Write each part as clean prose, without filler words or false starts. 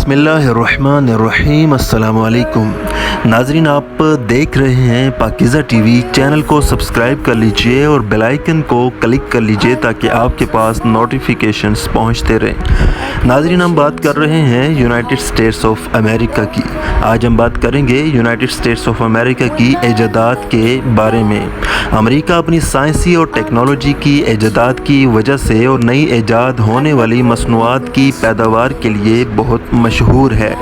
बिस्मिल्लाहिर्रहमानिर्रहीम। अस्सलाम वालेकुम नाजरीन, आप देख रहे हैं पाकीज़ा टीवी। चैनल को सब्सक्राइब कर लीजिए और बेल आइकन को क्लिक कर लीजिए ताकि आपके पास नोटिफिकेशंस पहुंचते रहें। नाजरीन, हम बात कर रहे हैं यूनाइटेड स्टेट्स ऑफ अमेरिका की। आज हम बात करेंगे यूनाइटेड स्टेट्स ऑफ अमेरिका की ईजादात के बारे में। अमेरिका अपनी साइंसी और टेक्नोलॉजी की ईजादात की वजह से और नई ईजाद होने वाली मसनूआत की पैदावार के लिए बहुत मशहूर है।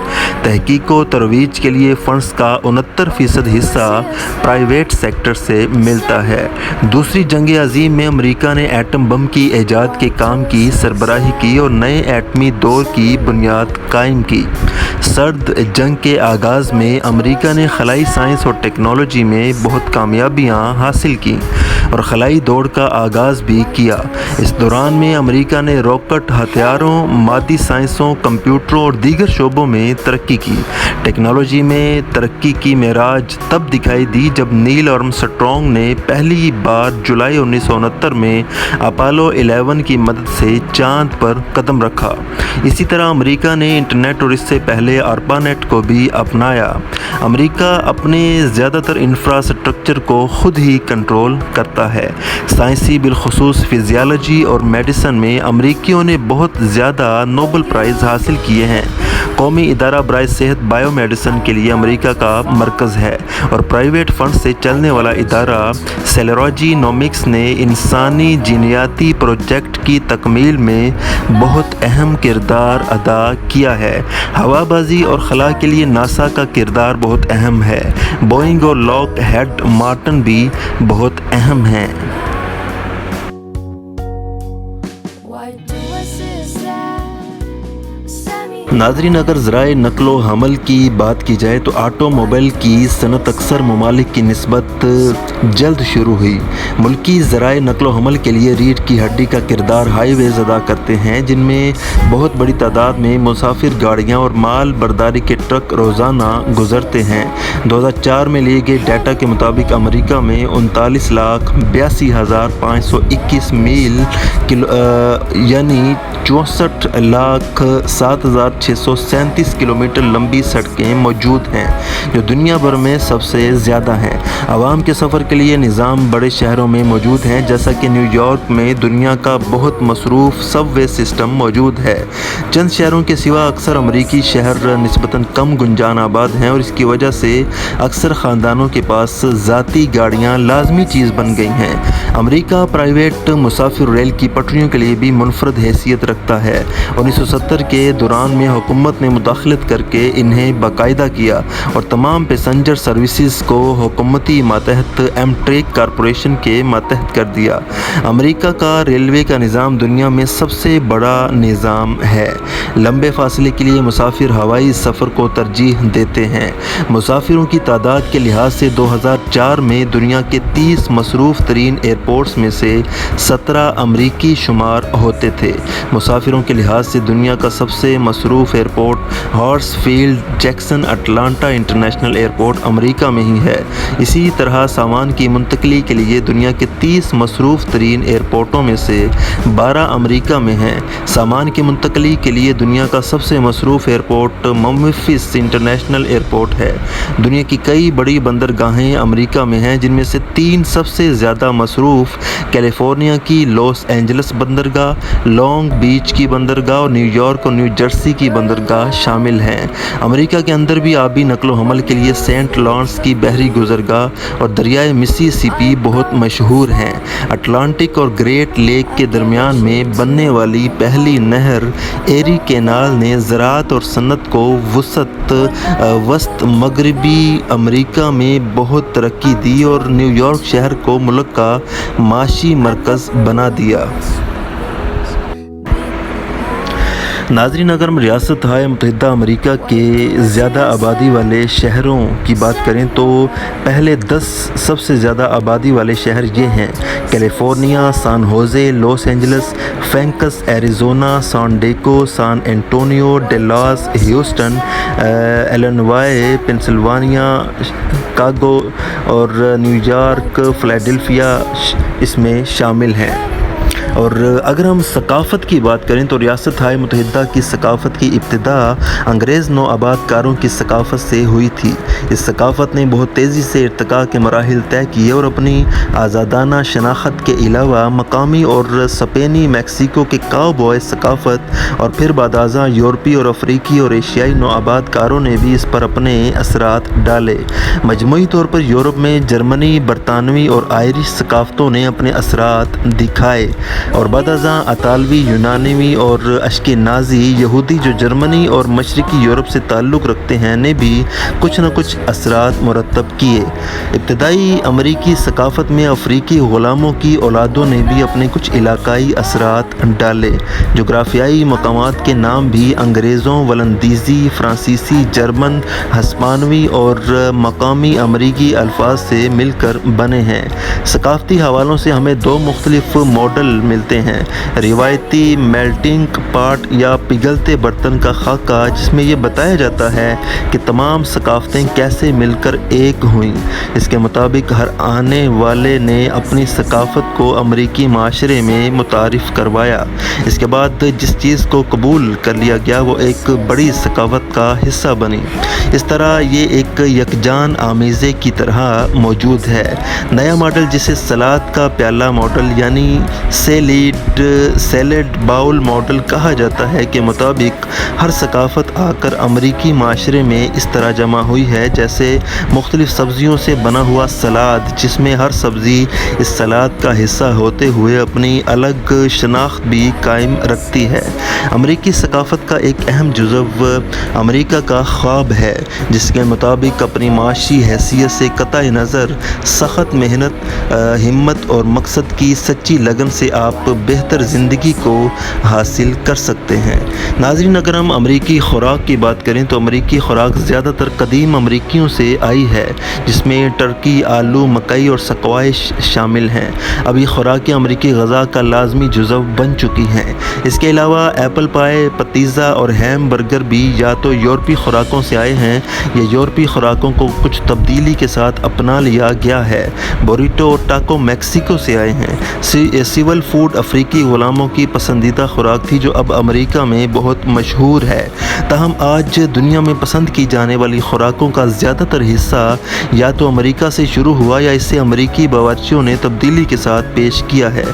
तहकीक व तरवीज के लिए फ़ंड्स का 69% हिस्सा प्राइवेट सेक्टर से मिलता है। दूसरी जंग अज़ीम में अमेरिका ने एटम बम की ईजाद के काम की सरबराही की और नए एटमी दौर की बुनियाद कायम की। सर्द जंग के आगाज़ में अमेरिका ने खलाई साइंस और टेक्नोलॉजी में बहुत कामयाबियाँ हासिल की और खलाई दौड़ का आगाज़ भी किया। इस दौरान में अमेरिका ने रॉकेट, हथियारों, मादी साइंसों, कंप्यूटरों और दीगर शोबों में तरक्की की। टेक्नोलॉजी में तरक्की की मेराज तब दिखाई दी जब नील आर्मस्ट्रॉन्ग ने पहली बार जुलाई 1969 में अपोलो 11 की मदद से चांद पर कदम रखा। इसी तरह अमेरिका ने इंटरनेट और इससे पहले ARPANET को भी अपनाया। अमेरिका अपने ज़्यादातर इंफ्रास्ट्रक्चर को खुद ही कंट्रोल करता है। साइंसी बिलखुसूस फिजियोलॉजी और मेडिसिन में अमेरिकियों ने बहुत ज़्यादा नोबल प्राइज़ हासिल किए हैं। कौमी इदारा बराए सेहत बायोमेडिसिन के लिए अमेरिका का मरकज़ है और प्राइवेट फंड से चलने वाला इदारा सेलेरोजीनोमिक्स ने इंसानी जीनियाती प्रोजेक्ट की तकमील में बहुत अहम किरदार अदा किया है। हवाबाजी और खला के लिए नासा का किरदार बहुत अहम है। बोइंग और लॉकहेड मार्टिन भी बहुत अहम हैं। नाज़रीन, अगर ज़राए नकलो हमल की बात की जाए तो ऑटोमोबाइल की सनत अक्सर ममालिक की निस्बत जल्द शुरू हुई। मुल्की ज़राए नकलो हमल के लिए रीढ़ की हड्डी का किरदार हाईवेज़ अदा करते हैं, जिनमें बहुत बड़ी तादाद में मुसाफिर गाड़ियाँ और माल बर्दारी के ट्रक रोज़ाना गुजरते हैं। 2004 में लिए गए डाटा के मुताबिक अमेरिका में 39,82,521 मील यानी 64,07,637 किलोमीटर लंबी सड़कें मौजूद हैं, जो दुनिया भर में सबसे ज़्यादा हैं। आवाम के सफ़र के लिए निज़ाम बड़े शहरों में मौजूद हैं, जैसा कि न्यूयॉर्क में दुनिया का बहुत मसरूफ़ सबवे सिस्टम मौजूद है। चंद शहरों के सिवा अक्सर अमरीकी शहर निस्बतन कम गुंजान आबाद हैं और इसकी वजह से अक्सर ख़ानदानों के पास ज़ाती गाड़ियाँ लाजमी चीज़ बन गई हैं। अमरीका प्राइवेट मुसाफिर रेल की पटरियों के लिए भी मुनफरद हैसियत रखता है। 1970 के दौरान में हुकूमत ने मुदाखलत करके इन्हें बाकायदा किया और तमाम पैसेंजर सर्विसेज को हुकूमती मातहत एमट्रेक कॉरपोरेशन के मातहत कर दिया। अमेरिका का रेलवे का निज़ाम दुनिया में सबसे बड़ा निज़ाम है। लंबे फासले के लिए मुसाफिर हवाई सफ़र को तरजीह देते हैं। मुसाफिरों की तादाद के लिहाज से 2004 में दुनिया के 30 मसरूफ़ तरीन एयरपोर्ट्स में से 17 अमरीकी शुमार होते थे। मुसाफिरों के लिहाज से दुनिया का सबसे मसरूफ़ airport Hartsfield Jackson Atlanta international airport America में ही है। इसी तरह सामान की मुंतकली के लिए दुनिया के 30 मसरूफ़ तरीन एयरपोर्टों में से 12 अमेरिका में हैं। सामान की मुंतकली के लिए दुनिया का सबसे मसरूफ़ एयरपोर्ट मेम्फिस इंटरनेशनल एयरपोर्ट है। दुनिया की कई बड़ी बंदरगाहें अमेरिका में हैं, जिनमें से 3 सबसे ज़्यादा मसरूफ़ कैलिफोर्निया की लॉस एंजल्स बंदरगाह, लॉन्ग बीच की बंदरगाह और न्यूयॉर्क और न्यू जर्सी की बंदरगाह शामिल हैं। अमेरिका के अंदर भी आबी नकलो हमल के लिए सेंट लॉरेंस की बहरी गुजरगाह और दरियाए मिसिसिपी बहुत मशहूर हैं। अटलांटिक और ग्रेट लेक के दरमियान में बनने वाली पहली नहर एरी कैनाल ने ज़राअत और सनत को वस्त मगरबी अमेरिका में बहुत तरक्की दी और न्यूयॉर्क शहर को मुल्क का माशी मरकज़ बना दिया। नाज़रीन, अगर हम रियासत-ए मुत्तहिदा अमेरिका के ज़्यादा आबादी वाले शहरों की बात करें तो पहले 10 सबसे ज़्यादा आबादी वाले शहर ये हैं: कैलिफोर्निया, सान होजे, लॉस एंजल्स, फेंकस एरिज़ोना, सान डिएगो, सान Antonio, Dallas, Houston, Illinois, Pennsylvania, Chicago और न्यूयॉर्क, फिलाडेल्फिया इसमें शामिल हैं। اور اگر ہم ثقافت کی بات کریں تو ریاست متحدہ کی ثقافت کی ابتدا انگریز نو آباد کاروں کی ثقافت سے ہوئی تھی۔ اس ثقافت نے بہت تیزی سے ارتقاء کے مراحل طے کیے اور اپنی آزادانہ شناخت کے علاوہ مقامی اور اسپینی، میکسیکو کے کاؤ بوائے ثقافت اور پھر بعد ازاں یورپی اور افریقی اور ایشیائی نو آباد کاروں نے بھی اس پر اپنے اثرات ڈالے۔ مجموعی طور پر یورپ میں جرمنی، برطانوی اور آئرش ثقافتوں نے اپنے اثرات دکھائے اور بعد ازاں اطالوی، یونانی اور اشکینازی یہودی جو جرمنی اور مشرقی یورپ سے تعلق رکھتے ہیں نے بھی کچھ نہ کچھ اثرات مرتب کیے۔ ابتدائی امریکی ثقافت میں افریقی غلاموں کی اولادوں نے بھی اپنے کچھ علاقائی اثرات ڈالے۔ جغرافیائی مقامات کے نام بھی انگریزوں، ولندیزی، فرانسیسی، جرمن، ہسپانوی اور مقامی امریکی الفاظ سے مل کر بنے ہیں۔ ثقافتی حوالوں سے ہمیں دو مختلف ماڈل ملتے ہیں: روایتی میلٹنگ پاٹ یا پگھلتے برتن کا خاکہ، جس میں یہ بتایا جاتا ہے کہ تمام ثقافتیں کیسے مل کر ایک ہوئیں۔ اس کے مطابق ہر آنے والے نے اپنی ثقافت کو امریکی معاشرے میں متعارف کروایا۔ اس کے بعد جس چیز کو قبول کر لیا گیا وہ ایک بڑی ثقافت کا حصہ بنی۔ اس طرح یہ ایک یکجان آمیزے کی طرح موجود ہے۔ نیا ماڈل جسے سلاد کا پیالہ ماڈل یعنی سیلڈ باؤل ماڈل کہا جاتا ہے کے مطابق ہر ثقافت آ کر امریکی معاشرے میں اس طرح جمع ہوئی ہے جیسے مختلف سبزیوں سے بنا ہوا سلاد، جس میں ہر سبزی اس سلاد کا حصہ ہوتے ہوئے اپنی الگ شناخت بھی قائم رکھتی ہے۔ امریکی ثقافت کا ایک اہم جزو امریکہ کا خواب ہے، جس کے مطابق اپنی معاشی حیثیت سے قطع نظر سخت محنت، ہمت اور مقصد کی سچی لگن سے آپ بہتر زندگی کو حاصل کر سکتے ہیں۔ ناظرین، اگر ہم امریکی خوراک کی بات کریں تو امریکی خوراک زیادہ تر قدیم امریکیوں سے آئی ہے، جس میں ٹرکی، آلو، مکئی اور سکوائش شامل ہیں۔ اب یہ خوراکیں امریکی غذا کا لازمی جزو بن چکی ہیں۔ اس کے علاوہ ایپل پائے، پتیزا اور ہیم برگر بھی یا تو یورپی خوراکوں سے آئے ہیں یا یورپی خوراکوں کو کچھ تبدیلی کے ساتھ اپنا لیا گیا ہے۔ بوریٹو اور ٹاکو میکسیکو سے آئے ہیں۔ سیول فوڈ افریقی غلاموں کی پسندیدہ خوراک تھی جو اب امریکہ میں بہت مشہور ہے۔ تاہم آج دنیا میں پسند کی جانے والی خوراکوں کا زیادہ تر حصہ یا تو امریکہ سے شروع ہوا یا اسے امریکی باورچیوں نے تبدیلی کے ساتھ پیش کیا ہے۔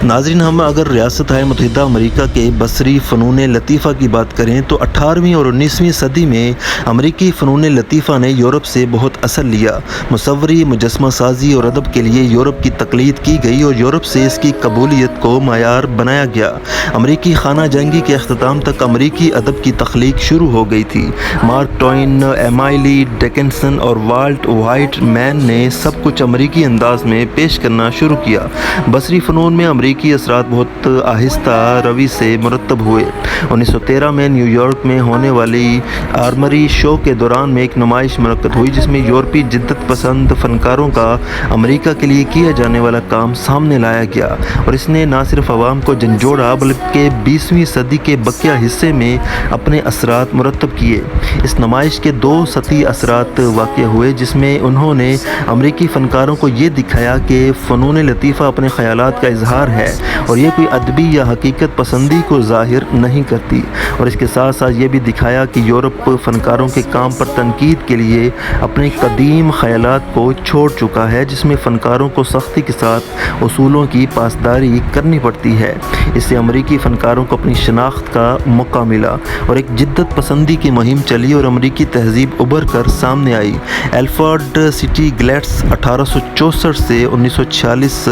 ناظرین، ہم اگر ریاست متحدہ امریکہ کے بصری فنون لطیفہ کی بات کریں تو 18ویں اور 19ویں صدی میں امریکی فنون لطیفہ نے یورپ سے بہت اثر لیا۔ مصوری، مجسمہ سازی اور ادب کے لیے یورپ کی تقلید کی گئی اور یورپ سے اس کی قبولیت کو معیار بنایا گیا۔ امریکی خانہ جنگی کے اختتام تک امریکی ادب کی تخلیق شروع ہو گئی تھی۔ مارک ٹوین، ایمیلی ڈکنسن اور والٹ وائٹ مین نے سب کچھ امریکی انداز میں پیش کرنا شروع کیا۔ بصری فنون میں امریکی اثرات بہت آہستہ روی سے مرتب ہوئے۔ 1913 میں نیو یارک میں ہونے والی آرمری شو کے دوران میں ایک نمائش منعقد ہوئی جس میں یورپی جدت پسند فنکاروں کا امریکہ کے لیے کیا جانے والا کام سامنے لایا گیا اور اس نے نہ صرف عوام کو جھنجھوڑا بلکہ 20ویں صدی کے بقیہ حصے میں اپنے اثرات مرتب کیے۔ اس نمائش کے دو سطحی اثرات واقع ہوئے، جس میں انہوں نے امریکی فنکاروں کو یہ دکھایا کہ فنون لطیفہ اپنے خیالات کا اظہار ہے اور یہ کوئی ادبی یا حقیقت پسندی کو ظاہر نہیں کرتی، اور اس کے ساتھ ساتھ یہ بھی دکھایا کہ یورپ فنکاروں کے کام پر تنقید کے لیے اپنے قدیم خیالات کو چھوڑ چکا ہے، جس میں فنکاروں کو سختی کے ساتھ اصولوں کی پاسداری کرنی پڑتی ہے۔ اس سے امریکی فنکاروں کو اپنی شناخت کا موقع ملا اور ایک جدت پسندی کی مہم چلی اور امریکی تہذیب ابھر کر سامنے آئی۔ الفریڈ سٹی گلیٹس 1864 سے 1946،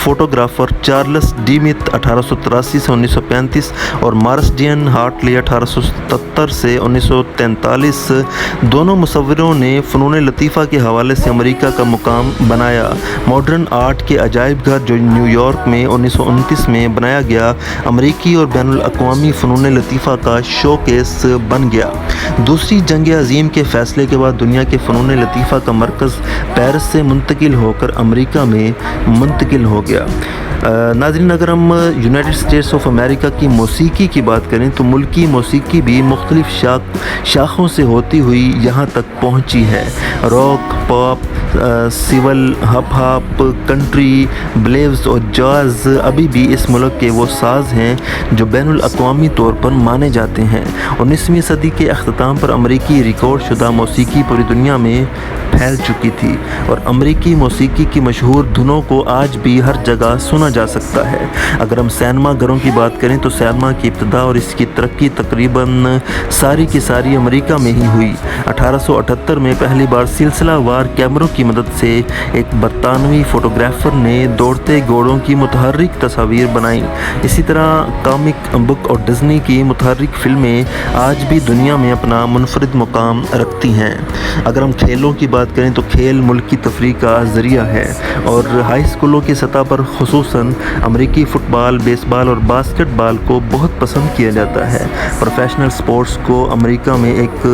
فوٹوگرافر چارلس ڈیمتھ 1883 سے 1935 اور مارس ڈین ہارٹلی 1877 سے 1943 دونوں مصوروں نے فنون لطیفہ کے حوالے سے امریکہ کا مقام بنایا۔ ماڈرن آرٹ کے عجائب گھر جو نیو یارک میں 1929 میں بنایا گیا، امریکی اور بین الاقوامی فنون لطیفہ کا شو کیس بن گیا۔ دوسری جنگ عظیم کے فیصلے کے بعد دنیا کے فنون لطیفہ کا مرکز پیرس سے منتقل ہو کر امریکہ میں منتقل ہو گیا۔ ناظرین، اگر ہم یونائٹڈ اسٹیٹس آف امریکہ کی موسیقی کی بات کریں تو ملکی موسیقی بھی مختلف شاخوں سے ہوتی ہوئی یہاں تک پہنچی ہے۔ راک، پاپ، सिवल, हप हॉप, कंट्री, ब्लेव्स और जाज अभी भी इस मुल्क के वो साज हैं जो बैनुल अक़वामी तौर पर माने जाते हैं। 19वीं सदी के अख्ताम पर अमरीकी रिकॉर्ड शुदा मौसीकी पूरी दुनिया में फैल चुकी थी और अमरीकी मौसीकी की मशहूर धुनों को आज भी हर जगह सुना जा सकता है। अगर हम सिनेमा घरों की बात करें तो सिनेमा की इब्तिदा और इसकी तरक्की तकरीबन सारी की सारी अमेरिका में ही हुई। 1878 में पहली बार सिलसिलावार कैमरों की मदद से एक बरतानवी फोटोग्राफर ने दौड़ते घोड़ों की मुतहर्रिक तस्वीर बनाई। इसी तरह कॉमिक बुक और डिज्नी की मुतहर्रिक फिल्में आज भी दुनिया में अपना मुनफरिद मुकाम रखती हैं। अगर हम खेलों की बात करें तो खेल मुल्क की तफरीह का ज़रिया है और हाई स्कूलों की सतह पर खुसूसन अमरीकी फ़ुटबॉल, बेसबॉल और बास्केटबॉल को बहुत पसंद किया जाता है। प्रोफेशनल स्पोर्ट्स को अमेरिका में एक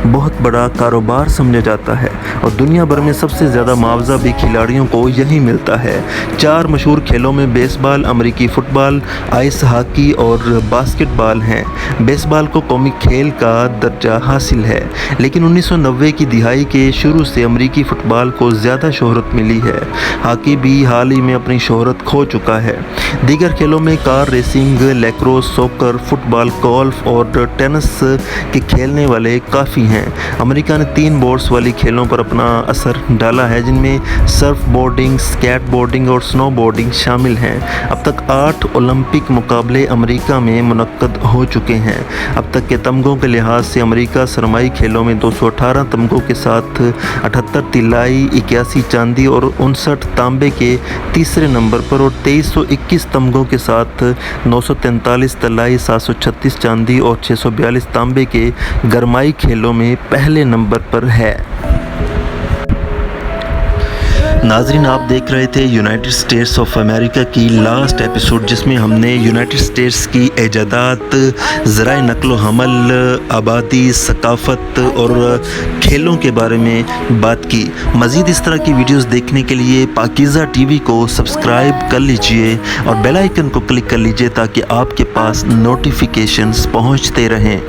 बहुत बड़ा कारोबार समझा जाता है और दुनिया भर में सबसे ज़्यादा मुआवजा भी खिलाड़ियों को यहीं मिलता है। 4 मशहूर खेलों में बेसबॉल, अमरीकी फ़ुटबॉल, आइस हॉकी और बास्केटबॉल हैं। बेसबॉल को कौमी खेल का दर्जा हासिल है, लेकिन 1990 की दिहाई के शुरू से अमरीकी फ़ुटबॉल को ज़्यादा शोहरत मिली है। हॉकी भी हाल ही में अपनी शोहरत खो चुका है। दीगर खेलों में car racing, lacrosse, soccer, football, golf और टेनिस के खेलने वाले काफ़ी हैं। अमेरिका ने 3 बोर्ड्स वाली खेलों पर अपना असर डाला है, जिनमें सर्फ बोर्डिंग, स्केट बोर्डिंग और स्नो बोर्डिंग शामिल हैं। अब तक 8 ओलंपिक मुकाबले अमेरिका में मुनक्कद हो चुके हैं। अब तक के तमगों के लिहाज से अमेरिका सरमाई खेलों में 218 तमगों के साथ 78 तिलाई, 81 चांदी और 59 तांबे के तीसरे नंबर पर और 2321 तमगों के साथ 943 तलाई, 736 चांदी और 642 तांबे के गरमाई खेलों में पहले नंबर पर है। नाजरीन, आप देख रहे थे यूनाइटेड स्टेट्स ऑफ अमेरिका की लास्ट एपिसोड, जिसमें हमने यूनाइटेड स्टेट्स की इजादात, ज़राए नक्लो हमल, आबादी, सकाफ़त और खेलों के बारे में बात की। मज़ीद इस तरह की वीडियोस देखने के लिए पाकीज़ा टीवी को सब्सक्राइब कर लीजिए और बेल आइकन को क्लिक कर लीजिए ताकि आपके पास नोटिफिकेशंस पहुंचते रहें।